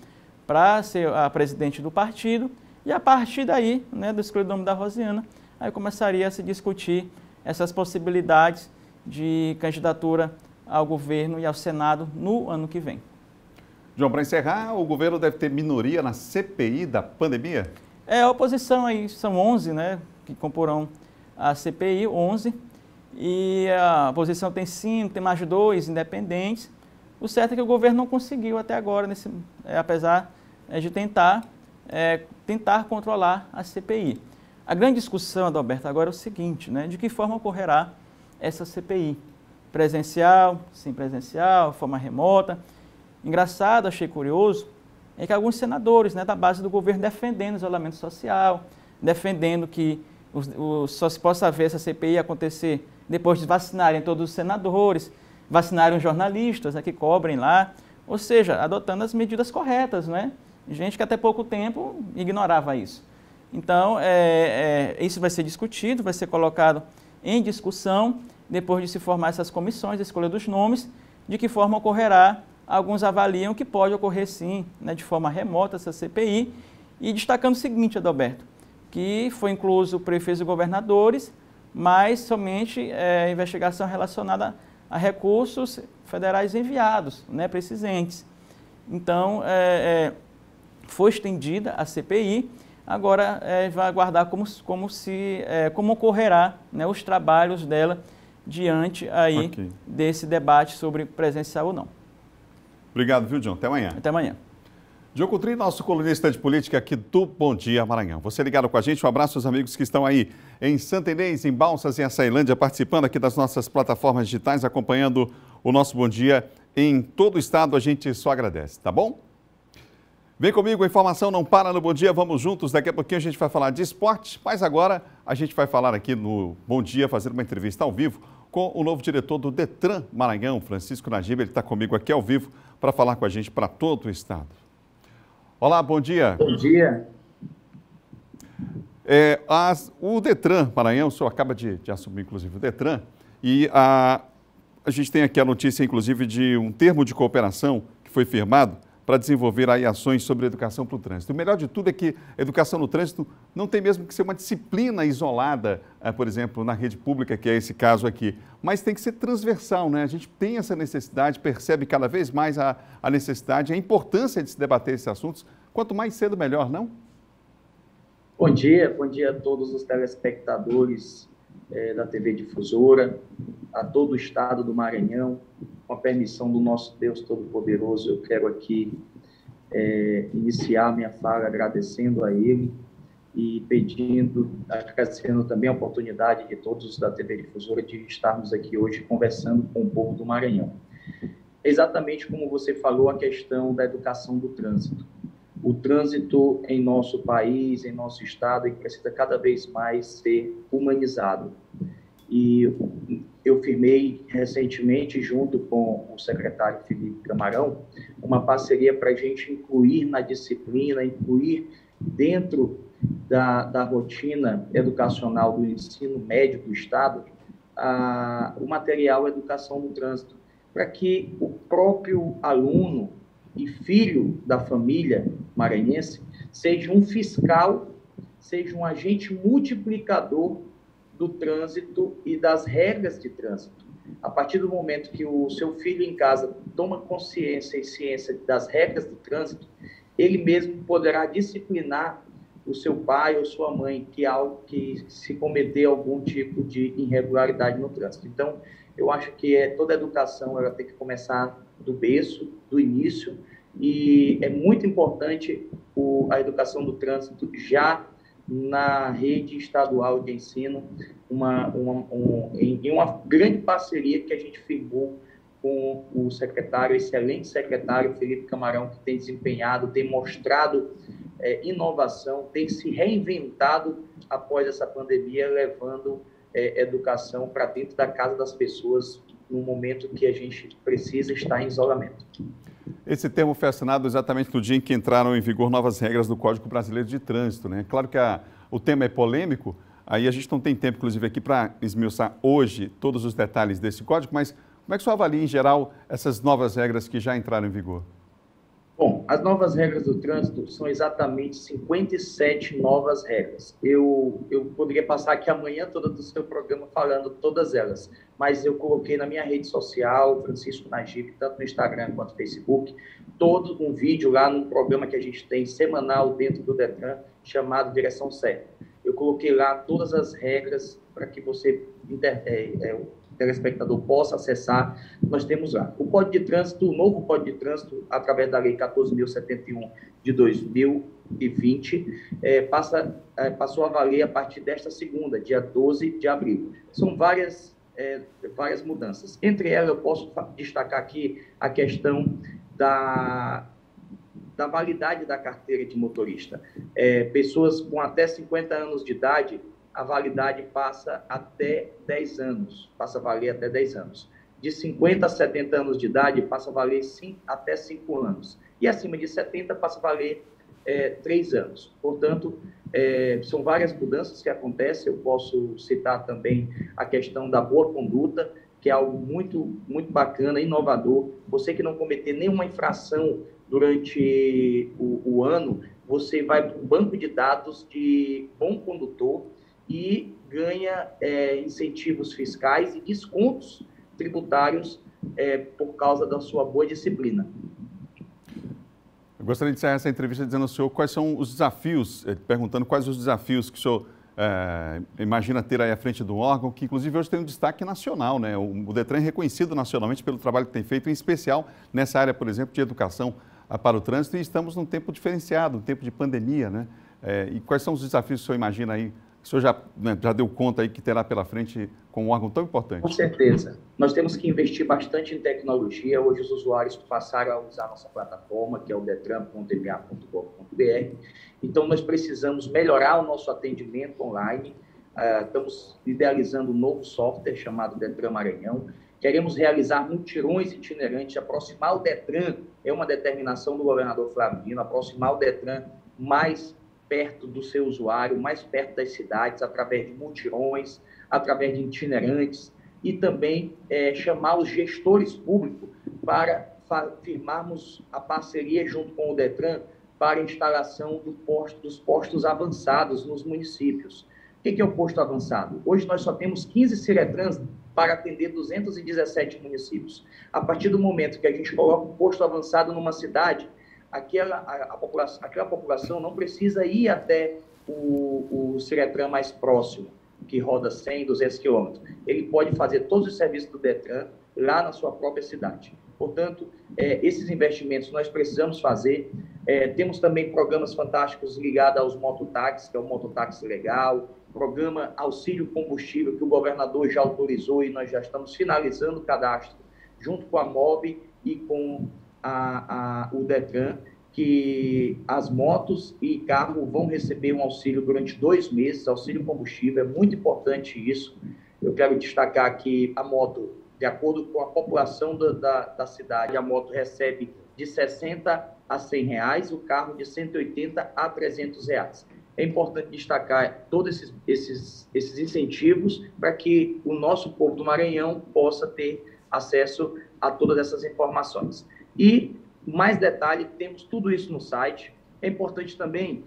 para ser a presidente do partido, e a partir daí, né, do escolho do nome da Rosiana, aí começaria a se discutir essas possibilidades de candidatura ao governo e ao Senado no ano que vem. João, para encerrar, o governo deve ter minoria na CPI da pandemia? A oposição aí são 11, né, que comporão a CPI, 11, e a oposição tem 5, tem mais 2 independentes. O certo é que o governo não conseguiu até agora, apesar de tentar controlar a CPI. A grande discussão, Adalberto, agora é o seguinte, né, de que forma ocorrerá essa CPI? Presencial, sem presencial, forma remota. Engraçado, achei curioso, é que alguns senadores, né, da base do governo defendendo o isolamento social, defendendo que só se possa ver essa CPI acontecer depois de vacinarem todos os senadores, vacinarem os jornalistas, né, que cobrem lá, ou seja, adotando as medidas corretas, né? Gente que até pouco tempo ignorava isso. Então, isso vai ser discutido, vai ser colocado em discussão, depois de se formar essas comissões, a escolha dos nomes, de que forma ocorrerá. Alguns avaliam que pode ocorrer sim, né, de forma remota essa CPI, e destacando o seguinte, Adalberto, que foi incluso prefeitos e governadores, mas somente investigação relacionada a recursos federais enviados, né, para esses entes. Então, foi estendida a CPI, agora vai aguardar como ocorrerá, né, os trabalhos dela diante aí desse debate sobre presencial ou não. Obrigado, viu, John? Até amanhã. Até amanhã. John Coutrinho, nosso colunista de política aqui do Bom Dia Maranhão. Você ligado com a gente, um abraço aos amigos que estão aí em Santa Inês, em Balsas e Açailândia, participando aqui das nossas plataformas digitais, acompanhando o nosso Bom Dia em todo o estado. A gente só agradece, tá bom? Vem comigo, a informação não para no Bom Dia, vamos juntos. Daqui a pouquinho a gente vai falar de esporte, mas agora a gente vai falar aqui no Bom Dia, fazendo uma entrevista ao vivo com o novo diretor do Detran Maranhão, Francisco Najib. Ele está comigo aqui ao vivo para falar com a gente para todo o estado. Olá, bom dia. Bom dia. O Detran Maranhão, o senhor acaba de assumir, inclusive, o Detran, e a gente tem aqui a notícia, inclusive, de um termo de cooperação que foi firmado para desenvolver aí ações sobre educação para o trânsito. O melhor de tudo é que a educação no trânsito não tem mesmo que ser uma disciplina isolada, por exemplo, na rede pública, que é esse caso aqui, mas tem que ser transversal, né? A gente tem essa necessidade, percebe cada vez mais a necessidade, a importância de se debater esses assuntos, quanto mais cedo, melhor, não? Bom dia a todos os telespectadores da TV Difusora, a todo o estado do Maranhão. Com a permissão do nosso Deus Todo-Poderoso, eu quero aqui iniciar minha fala agradecendo a Ele e agradecendo também a oportunidade de todos da TV Difusora de estarmos aqui hoje conversando com o povo do Maranhão. Exatamente como você falou, a questão da educação do trânsito. O trânsito em nosso país, em nosso estado, ele precisa cada vez mais ser humanizado. E eu firmei recentemente, junto com o secretário Felipe Camarão, uma parceria para a gente incluir na disciplina, incluir dentro da rotina educacional do ensino médio do estado, o material Educação no Trânsito, para que o próprio aluno e filho da família maranhense seja um fiscal, seja um agente multiplicador do trânsito e das regras de trânsito. A partir do momento que o seu filho em casa toma consciência e ciência das regras de trânsito, ele mesmo poderá disciplinar o seu pai ou sua mãe que se cometer algum tipo de irregularidade no trânsito. Então, eu acho que toda a educação ela tem que começar do berço, do início, e é muito importante a educação do trânsito já na rede estadual de ensino, em uma grande parceria que a gente firmou com o excelente secretário Felipe Camarão, que tem desempenhado, tem mostrado inovação, tem se reinventado após essa pandemia, levando educação para dentro da casa das pessoas no momento que a gente precisa estar em isolamento. Esse termo foi assinado exatamente no dia em que entraram em vigor novas regras do Código Brasileiro de Trânsito, né? Claro que o tema é polêmico, aí a gente não tem tempo, inclusive, aqui para esmiuçar hoje todos os detalhes desse código, mas como é que o senhor avalia, em geral, essas novas regras que já entraram em vigor? Bom, as novas regras do trânsito são exatamente 57 novas regras. Eu poderia passar aqui a manhã toda do seu programa falando todas elas, mas eu coloquei na minha rede social, Francisco Najib, tanto no Instagram quanto no Facebook, todo um vídeo lá num programa que a gente tem semanal dentro do Detran, chamado Direção Certa. Eu coloquei lá todas as regras para que você, o telespectador, possa acessar. Nós temos lá o Código de Trânsito, o novo Código de Trânsito, através da Lei 14.071 de 2020, passou a valer a partir desta segunda, dia 12 de abril. São várias mudanças. Entre elas, eu posso destacar aqui a questão da validade da carteira de motorista. Pessoas com até 50 anos de idade, a validade passa até 10 anos, passa a valer até 10 anos. De 50 a 70 anos de idade, passa a valer até 5 anos. E acima de 70, passa a valer 3 anos. Portanto, são várias mudanças que acontecem. Eu posso citar também a questão da boa conduta, que é algo muito, muito bacana, inovador. Você que não cometer nenhuma infração durante o ano, você vai para o banco de dados de bom condutor e ganha incentivos fiscais e descontos tributários por causa da sua boa disciplina. Eu gostaria de encerrar essa entrevista dizendo ao senhor quais são os desafios, perguntando quais os desafios que o senhor imagina ter aí à frente do órgão, que inclusive hoje tem um destaque nacional, né? O Detran é reconhecido nacionalmente pelo trabalho que tem feito, em especial nessa área, por exemplo, de educação para o trânsito, e estamos num tempo diferenciado, um tempo de pandemia, né? E quais são os desafios que o senhor imagina aí? O senhor já deu conta aí que terá pela frente com um órgão tão importante? Com certeza. Nós temos que investir bastante em tecnologia. Hoje os usuários passaram a usar a nossa plataforma, que é o detran.ma.gov.br. Então, nós precisamos melhorar o nosso atendimento online. Estamos idealizando um novo software chamado Detran Maranhão. Queremos realizar mutirões itinerantes, aproximar o Detran, é uma determinação do governador Flávio Dino, aproximar o Detran mais perto do seu usuário, mais perto das cidades, através de mutirões, através de itinerantes, e também chamar os gestores públicos para firmarmos a parceria junto com o Detran para a instalação dos postos avançados nos municípios. O que é o posto avançado? Hoje nós só temos 15 Ciretrans para atender 217 municípios. A partir do momento que a gente coloca um posto avançado numa cidade, aquela população não precisa ir até o Ciretran mais próximo, que roda 100, 200 quilômetros. Ele pode fazer todos os serviços do Detran lá na sua própria cidade. Portanto, esses investimentos nós precisamos fazer. Temos também programas fantásticos ligados aos mototáxis, que é o mototáxi legal, programa Auxílio Combustível, que o governador já autorizou e nós já estamos finalizando o cadastro, junto com a MOB e com o Detran, que as motos e carro vão receber um auxílio durante 2 meses, auxílio combustível, é muito importante isso. Eu quero destacar que a moto, de acordo com a população da cidade, a moto recebe de R$60 a R$100, o carro de R$180 a R$300. É importante destacar todos esses incentivos para que o nosso povo do Maranhão possa ter acesso a todas essas informações. E, mais detalhe, temos tudo isso no site. É importante também,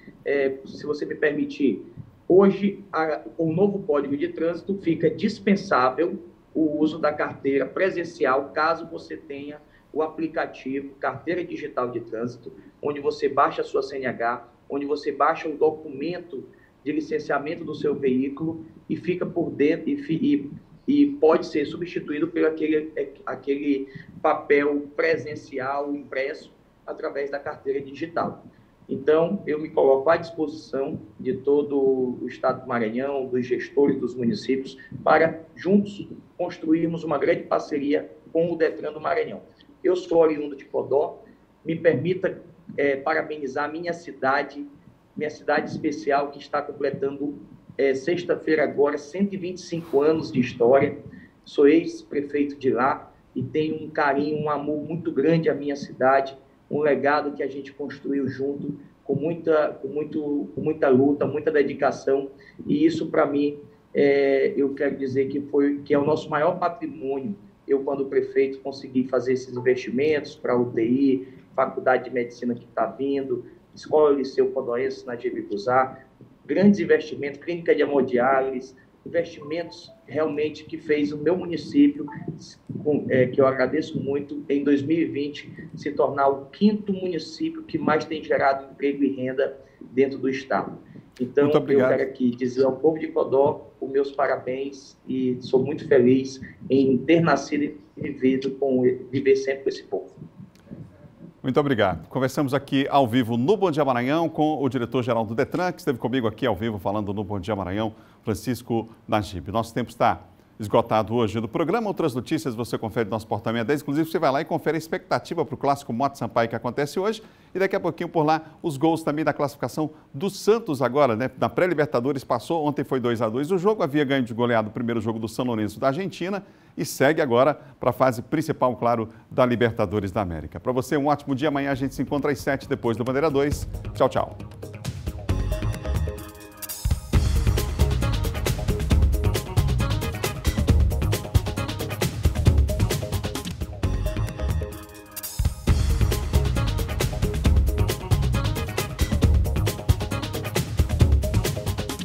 se você me permitir, hoje, com o novo Código de Trânsito, fica dispensável o uso da carteira presencial, caso você tenha o aplicativo Carteira Digital de Trânsito, onde você baixa a sua CNH, onde você baixa o documento de licenciamento do seu veículo e fica por dentro e pode ser substituído por aquele papel presencial impresso através da carteira digital. Então, eu me coloco à disposição de todo o Estado do Maranhão, dos gestores dos municípios, para juntos construirmos uma grande parceria com o Detran do Maranhão. Eu sou oriundo de Codó, me permita parabenizar minha cidade especial, que está completando sexta-feira agora 125 anos de história. Sou ex-prefeito de lá e tenho um carinho, um amor muito grande à minha cidade, um legado que a gente construiu junto, com muita luta, muita dedicação, e isso, para mim, eu quero dizer que é o nosso maior patrimônio. Eu, quando prefeito, consegui fazer esses investimentos para a UTI, Faculdade de Medicina que está vindo, Escola Liceu Codoense na Gebicuzá, grandes investimentos, clínica de hemodiálise, investimentos realmente que fez o meu município, que eu agradeço muito, em 2020, se tornar o 5º município que mais tem gerado emprego e renda dentro do Estado. Então, eu quero aqui dizer ao povo de Codó os meus parabéns e sou muito feliz em ter nascido e viver sempre com esse povo. Muito obrigado. Conversamos aqui ao vivo no Bom Dia Maranhão com o diretor-geral do Detran, que esteve comigo aqui ao vivo falando no Bom Dia Maranhão, Francisco Najib. Nosso tempo está esgotado hoje do programa. Outras notícias você confere no nosso portal 610. Inclusive, você vai lá e confere a expectativa para o clássico Moto Sampaio que acontece hoje. E daqui a pouquinho, por lá, os gols também da classificação do Santos agora, né? Na pré-Libertadores passou, ontem foi 2-2 o jogo. Havia ganho de goleado o primeiro jogo do São Lourenço da Argentina e segue agora para a fase principal, claro, da Libertadores da América. Para você, um ótimo dia. Amanhã a gente se encontra às 7 depois do Bandeira 2. Tchau, tchau.